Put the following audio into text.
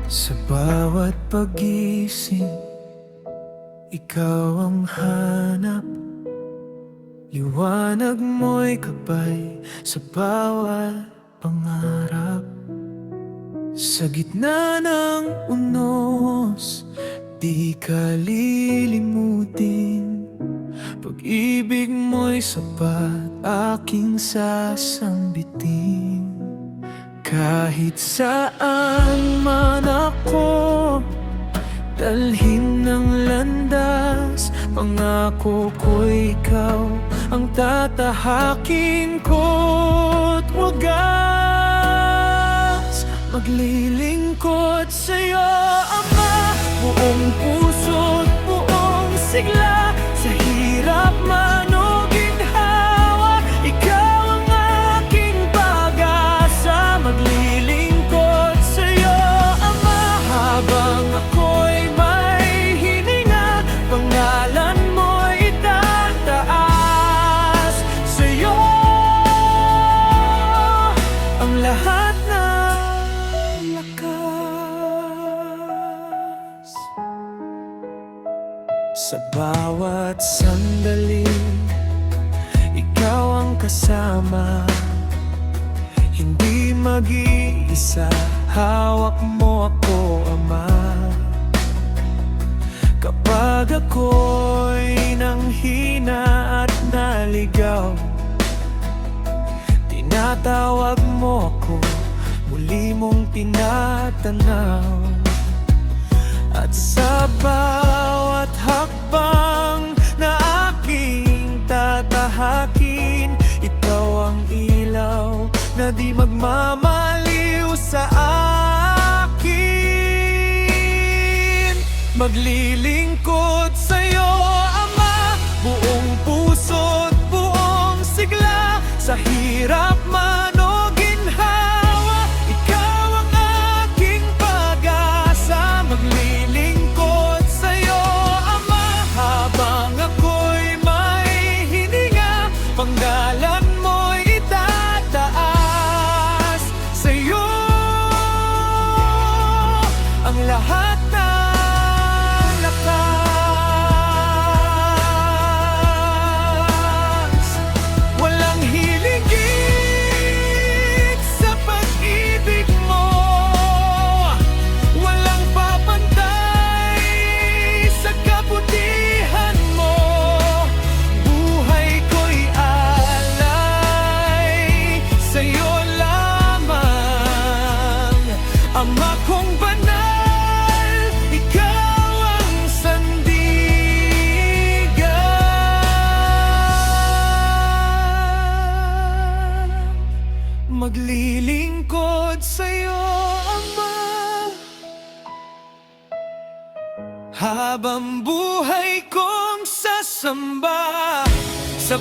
Sa bawat pagising, ikaw ang hanap. Liwanag mo'y kapay sa bawat pangarap. Sa gitna ng unos, di ka lilimutin. Pag-ibig mo'y sapat, aking sasambitin. Kahit saan man ako dalhin ng landas, pangako ko'y ikaw ang tatahakin ko't wagas. Maglilingkod sa'yo, Ama, buong puso't buong sigla. Sa hirap man o ginhawa, ikaw ang aking pag-asa. Maglilingkod sa'yo, Ama, habang ako'y may hininga. Pangalan mo'y itataas. Sa'yo ang lahat ng lakas. Sa bawat sandali, ikaw ang kasama. Hindi mag-iisa, hawak mo ako, Ama. Kapag ako'y nanghina at naligaw, tinatawag mo ako, muli mong tinatanaw. At sa bawat hakbang na aking tatahakin, ikaw ang ilaw na di magmamaliw sa akin. Maglilingkod sa'yo, Ama, buong puso't buong sigla. Sa hirap man o ginhawa, ikaw ang aking pag-asa. Maglilingkod sa'yo, Ama, habang ako'y may hininga. Panggalan mo'y itataas. Sa'yo ang lahat ng lakas. Walang hiligit sa pag-ibig mo, walang papantay sa kabutihan mo. Buhay ko'y alay sa'yo lamang, Ama kong banal, ikaw ang sandigan. Maglilingkod sa'yo, Ama, habang buhay kong sasamba sa